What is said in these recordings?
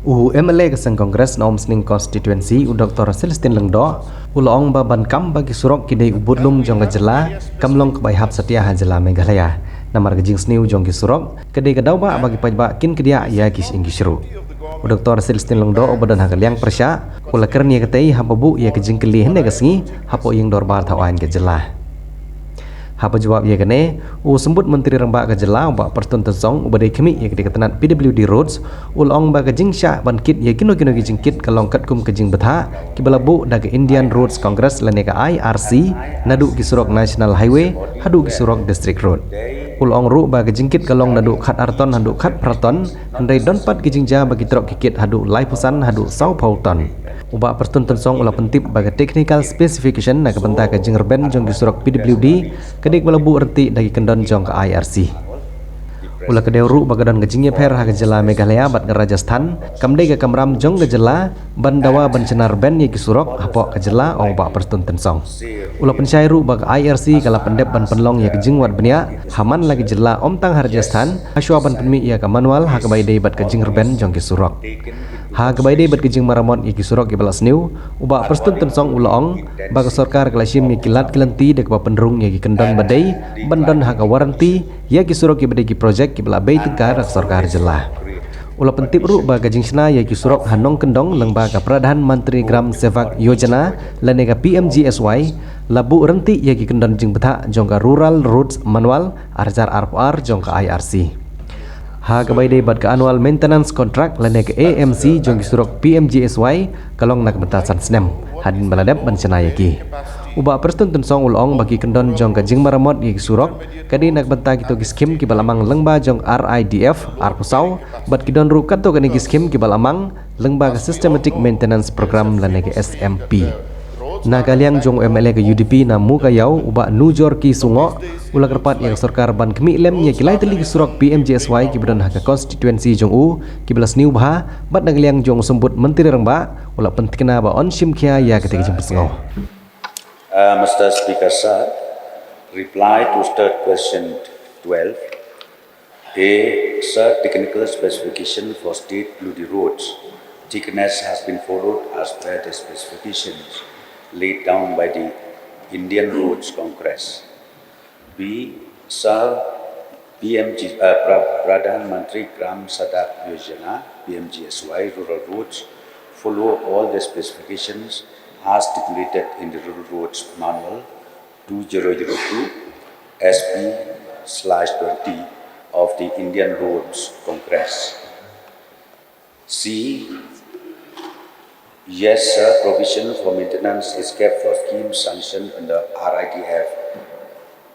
MLA Keseng Kongres Nom Sning Constituency Dr. Celestine LYNGDOH Ulong Baban Kam bagi surok kidai BUDLUM jong gejela kamlong kebaihap setia hajela Meghalaya namar gejing sniu jong ki surok kedai kedauba bagi pajba kin kedia ya kis inggi seru Dr. Celestine LYNGDOH obadan hakaliang persya ula kernia ketai hababu ya kejing keli hene kesngi hapo yang dorbar thawan gejela Hapa jawab ia kene, sembut Menteri Rembak Kejela ubak Pertun Tensong ubadai kemi ia ketenat PWD Roads ulong ba kejing syak bankit ia kino-kino kejing kit kalong kat kum kejing betha kibalabu daga Indian Roads Congress laneka IRC nadu ki Surok National Highway hadu ki Surok District Road ulong ru ba kejing kit kalong nadu khat arton hadu khat praton handai donpat kejing ja bagi trok kikit hadu lai pusan hadu sau pauton ubak Pertun Tensong ula pentip bagi technical specification na kebenta kejing reben jong ki Surok PWD kedik melebu erti dari kendon jong ke IRC. Ula kedai ru bagadon gejingnya per ha gejela Meghalaya bat ke Rajasthan, kamdai ke kamram jong gejela bandawa bancenar ben ye ki Surok hapok gejela ong bak Pertun Tensong. Ula pencai ru bag IRC kala pendep ban penlong ye gejing wat benia, haman lagi jela om tang Rajasthan, aswa ban penmi ye ka manual ha kebai dei bat gejing reben jong ki Surok. Ha kebai dei bat gejing maramon ye ki Surok ye balas new, ubak Pertun Tensong ulaong bag sarkar kalasim ye kilat kelenti dek ba pendrung ye ki kendon badai, bandon ha ka waranti ye ki Surok ye badai ki project ki bela bei tegar sarkar jela. Ula pentip ru ba gajing sna ye ki Surok hanong kendong lengba ka Pradhan Mantri Gram Sevak Yojana lanega PMGSY labu renti ye ki kendon jing betha jong ka Rural Roads Manual arjar RPR jong ka IRC. Ha kebai dei bat ka annual maintenance contract lanega AMC jong ki Surok PMGSY kalong nak betasan snem hadin baladep ban sna ye ki. Ubak Pertun Tensong ulong bagi kendon jong ka jing maramot ye ki Surok kadi nak benta kito ki skim ki balamang lengba jong RIDF arpusau bat kidon ru kato kani ki skim ki balamang lengba ka systematic maintenance program lanega SMP. Na kaliang jong MLA ke UDP na muka yau ubak nujor ki sungo ula kerpat yang sarkar ban kemi lem ye kilai teli ki Surok PMGSY ki badan hak konstituensi jong u ki belas sngewbha bat na kaliang jong sembut Menteri Rembak ula pentkena ba on simkhia ya ketika jemput sengo. Mr. Speaker, sir, reply to third question 12. A. Sir, technical specification for state bloody roads. Thickness has been followed as per the specifications laid down by the Indian Roads Congress. B. Sir, Pradhan Mantri Gram Sadak Yojana, PMGSY Rural Roads, follow all the specifications as stipulated in the Rural Roads Manual 2002 SP/20 of the Indian Roads Congress. C. Yes, sir, provision for maintenance is kept for schemes sanctioned under RIDF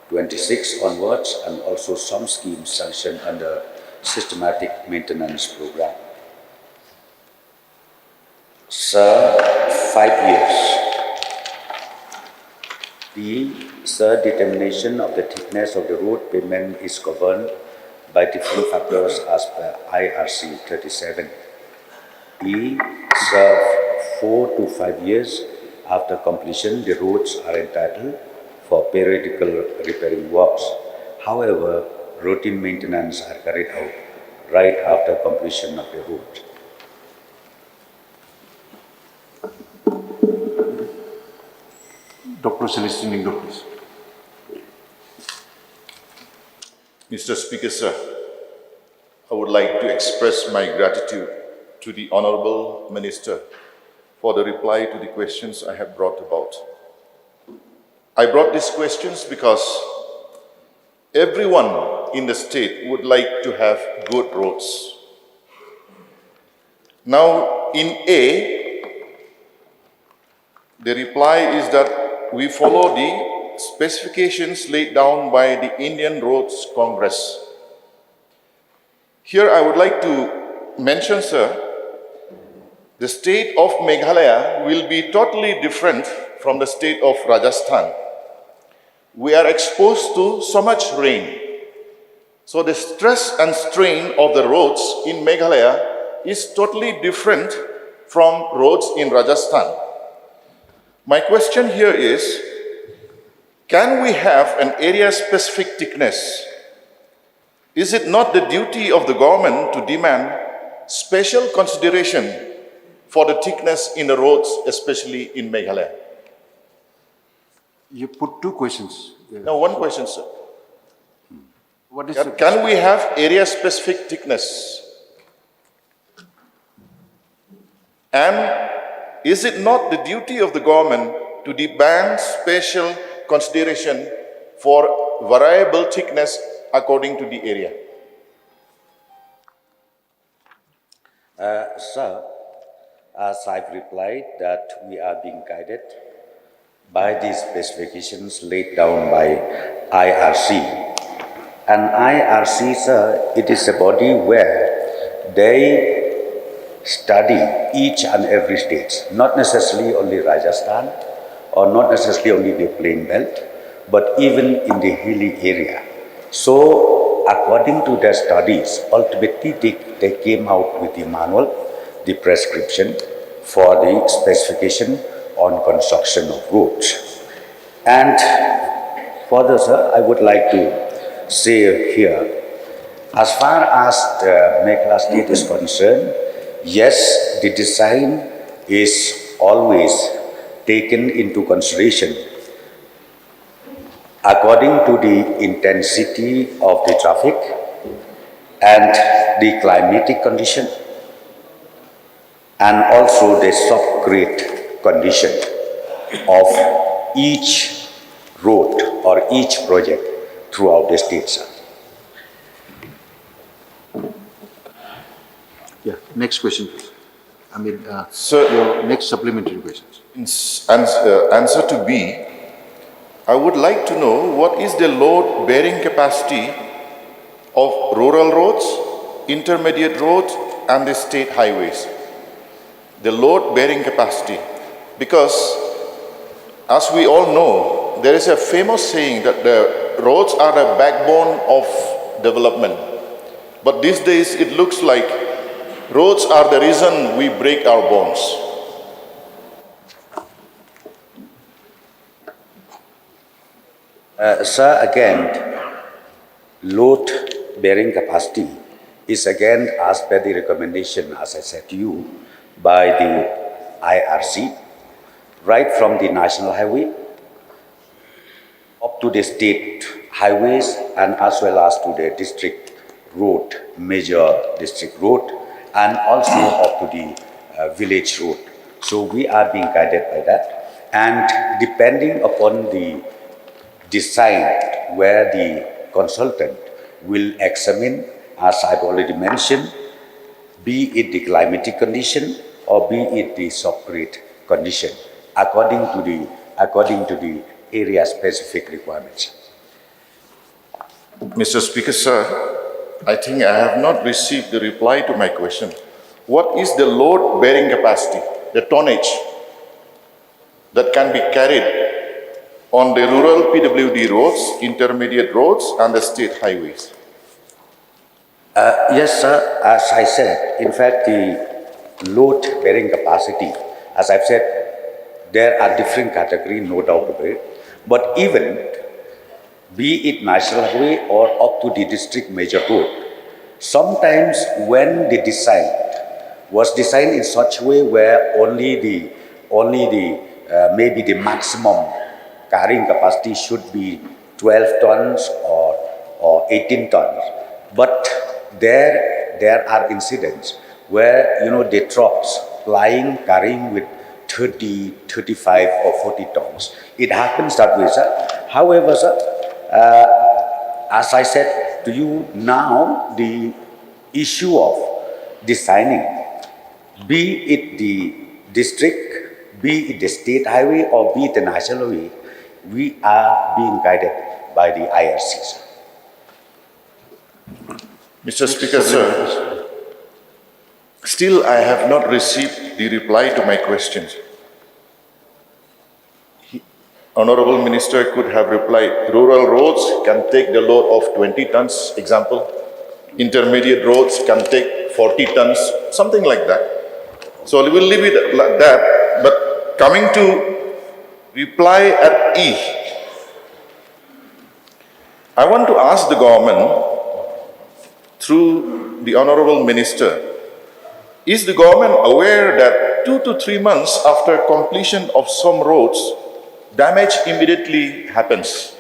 26 onwards and also some schemes sanctioned under systematic maintenance program. Sir, 5 years. D. Sir, determination of the thickness of the road pavement is governed by different factors as per IRC 37. E. Sir, 4 to 5 years after completion, the roads are entitled for periodical repairing works. However, routine maintenance are carried out right after completion of the road. Dr. Celestine LYNGDOH, please. Mr. Speaker, sir, I would like to express my gratitude to the Honorable Minister for the reply to the questions I have brought about. I brought these questions because everyone in the state would like to have good roads. Now, in A, the reply is that we follow the specifications laid down by the Indian Roads Congress. Here I would like to mention, sir, the state of Meghalaya will be totally different from the state of Rajasthan. We are exposed to so much rain. So the stress and strain of the roads in Meghalaya is totally different from roads in Rajasthan. My question here is, can we have an area-specific thickness? Is it not the duty of the government to demand special consideration for the thickness in the roads, especially in Meghalaya? You put two questions. Now, one question, sir. What is the Can we have area-specific thickness? And is it not the duty of the government to demand special consideration for variable thickness according to the area? Sir, as I've replied that we are being guided by the specifications laid down by IRC. And IRC, sir, it is a body where they study each and every state, not necessarily only Rajasthan or not necessarily only the plain belt, but even in the hilly area. So according to their studies, ultimately they came out with the manual, the prescription for the specification on construction of roads. And further, sir, I would like to say here, as far as the Meghalaya state is concerned, yes, the design is always taken into consideration according to the intensity of the traffic and the climatic condition and also the subgrade condition of each road or each project throughout the state, sir. Yeah, next question, please. I mean, Sir, your next supplementary questions. answer to B, I would like to know what is the load bearing capacity of rural roads, intermediate roads and the state highways. The load bearing capacity, because as we all know, there is a famous saying that the roads are the backbone of development. But these days it looks like roads are the reason we break our bones. Sir, again, load bearing capacity is again as per the recommendation, as I said to you, by the IRC, right from the national highway up to the state highways and as well as to the district road, major district road, and also up to the village road. So we are being guided by that, and depending upon the design where the consultant will examine, as I've already mentioned, be it the climatic condition or be it the subgrade condition, according to the area specific requirements. Mr. Speaker, sir, I think I have not received the reply to my question. What is the load bearing capacity, the tonnage that can be carried on the rural PWD roads, intermediate roads and the state highways? Yes, sir, as I said, in fact, the load bearing capacity, as I've said, there are different categories, no doubt about it, but even be it national highway or up to the district major road, sometimes when the design was designed in such a way where only the maybe the maximum carrying capacity should be 12 tons or 18 tons, but there are incidents where the trucks plying carrying with 30, 35 or 40 tons. It happens that way, sir. However, sir, as I said to you now, the issue of designing, be it the district, be it the state highway or be it the national highway, we are being guided by the IRC, sir. Mr. Speaker, sir, still I have not received the reply to my questions. Honorable Minister could have replied, rural roads can take the load of 20 tons, example. Intermediate roads can take 40 tons, something like that. So we will leave it like that, but coming to reply at E, I want to ask the government through the Honorable Minister Is the government aware that 2 to 3 months after completion of some roads, damage immediately happens?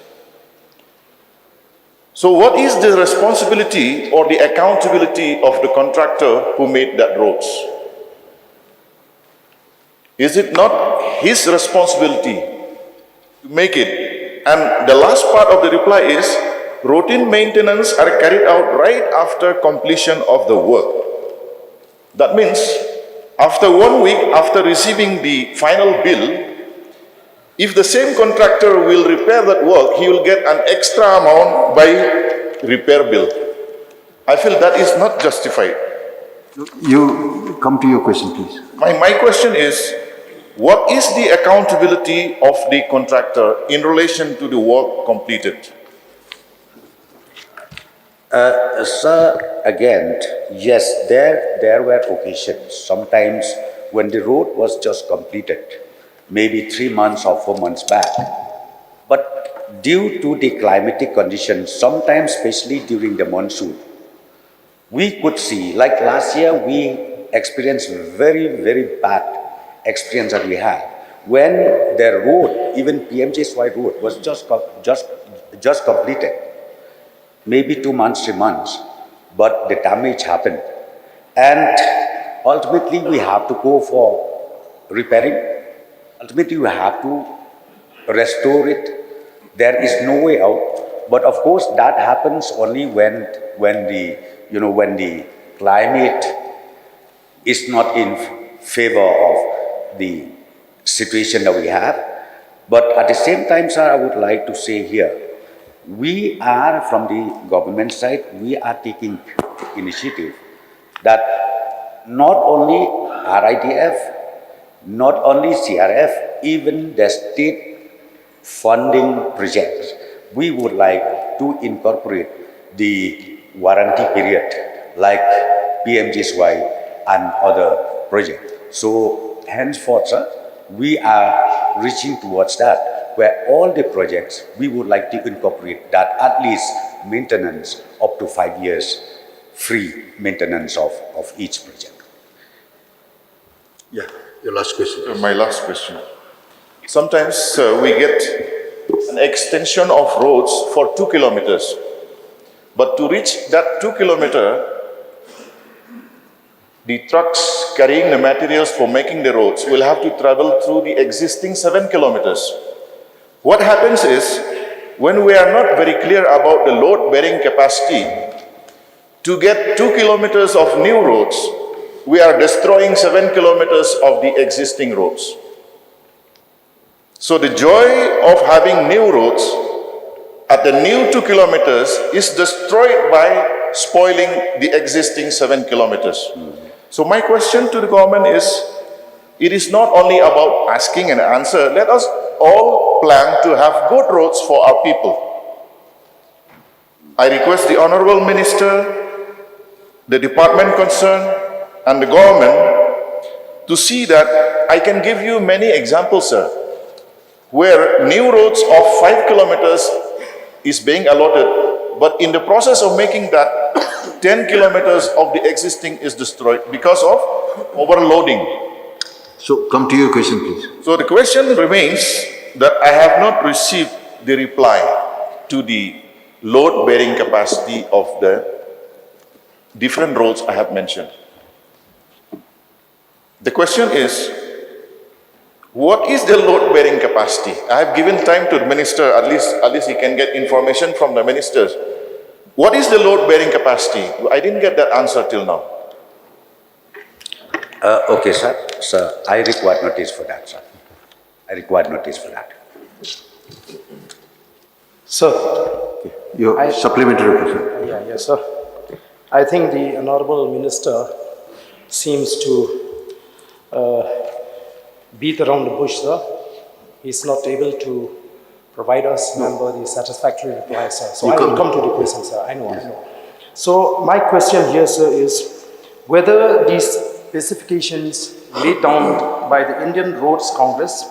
So what is the responsibility or the accountability of the contractor who made that roads? Is it not his responsibility to make it? And the last part of the reply is, routine maintenance are carried out right after completion of the work. That means, after 1 week after receiving the final bill, if the same contractor will repair that work, he will get an extra amount by repair bill. I feel that is not justified. You come to your question, please. My question is, what is the accountability of the contractor in relation to the work completed? Sir, again, yes, there were occasions, sometimes when the road was just completed, maybe 3 months or 4 months back. But due to the climatic conditions, sometimes especially during the monsoon, we could see, like last year, we experienced very, very bad experience that we had. When the road, even PMJSY road, was just completed, maybe 2 months, 3 months, but the damage happened. And ultimately, we have to go for repairing. Ultimately, we have to restore it. There is no way out. But of course, that happens only when the climate is not in favor of the situation that we have. But at the same time, sir, I would like to say here, we are, from the government side, we are taking initiative that not only RIDF, not only CRF, even the state funding projects, we would like to incorporate the warranty period like PMJSY and other projects. So henceforth, sir, we are reaching towards that, where all the projects, we would like to incorporate that at least maintenance up to 5 years, free maintenance of each project. Yeah, your last question. My last question. Sometimes we get an extension of roads for 2 kilometers. But to reach that 2 kilometer, the trucks carrying the materials for making the roads will have to travel through the existing 7 kilometers. What happens is, when we are not very clear about the load-bearing capacity, to get 2 kilometers of new roads, we are destroying 7 kilometers of the existing roads. So the joy of having new roads at the new 2 kilometers is destroyed by spoiling the existing 7 kilometers. So my question to the government is, it is not only about asking an answer, let us all plan to have good roads for our people. I request the Honorable Minister, the department concerned, and the government to see that I can give you many examples, sir, where new roads of 5 kilometers is being allotted, but in the process of making that, 10 kilometers of the existing is destroyed because of overloading. So come to your question, please. So the question remains that I have not received the reply to the load-bearing capacity of the different roads I have mentioned. The question is, what is the load-bearing capacity? I have given time to the minister, at least he can get information from the ministers. What is the load-bearing capacity? I didn't get that answer till now. Okay, sir. Sir, I require notice for that, sir. I require notice for that. Sir. Your supplementary question. Yes, sir. I think the Honorable Minister seems to beat around the bush, sir. He's not able to provide us the satisfactory reply, sir. So I will come to the question, sir. I know. So my question here, sir, is whether these specifications laid down by the Indian Roads Congress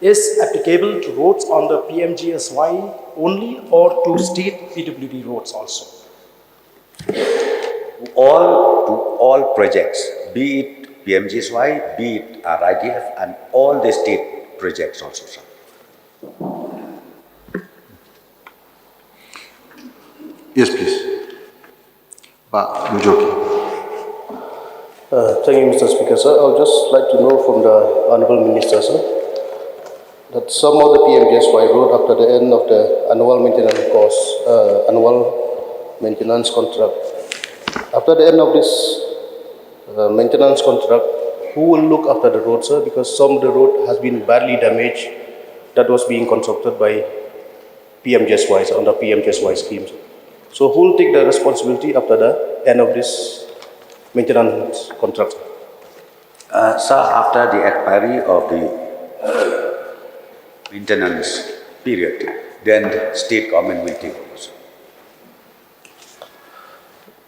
is applicable to roads on the PMGSY only or to state PWD roads also? To all projects, be it PMGSY, be it RIDF, and all the state projects also, sir. Yes, please. Pak Mujoki. Thank you, Mr. Speaker, sir. I would just like to know from the Honourable Minister, sir, that some of the PMGSY road after the end of the annual maintenance contract, after the end of this maintenance contract, who will look after the road, sir? Because some of the road has been badly damaged that was being constructed by PMGSY, sir, under PMGSY schemes. So who will take the responsibility after the end of this maintenance contract? Sir, after the expiry of the maintenance period, then the state government will take over, sir.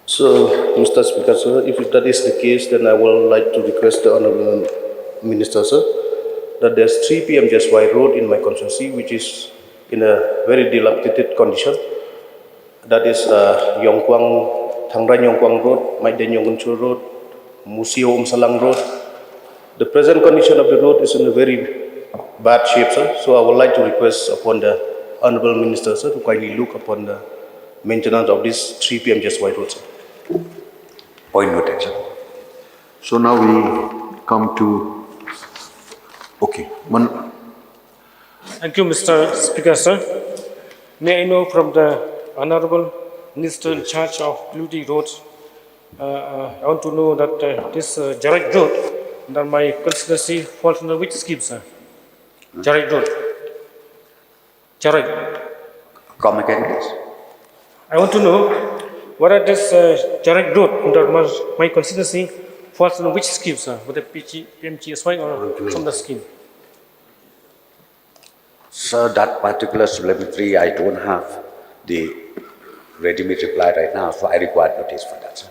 So, Mr. Speaker, sir, if that is the case, then I would like to request the Honourable Minister, sir, that there's 3 PMGSY road in my constituency, which is in a very dilapidated condition. That is Thangran Yongkwang Road, Maiden Yonggunchur Road, Musio Salang Road. The present condition of the road is in a very bad shape, sir. So I would like to request upon the Honourable Minister, sir, to kindly look upon the maintenance of these 3 PMGSY roads, sir. Point noted, sir. So now we come to, okay, Thank you, Mr. Speaker, sir. May I know from the Honourable Minister in charge of Beauty Roads, I want to know that this Jarak Road, under my constituency, falls under which scheme, sir? Jarak Road. Jarak. Come again, please. I want to know whether this Jarak Road under my constituency falls under which scheme, sir? Whether PMGSY or some other scheme? Sir, that particular supplementary, I don't have the ready-made reply right now, so I require notice for that, sir.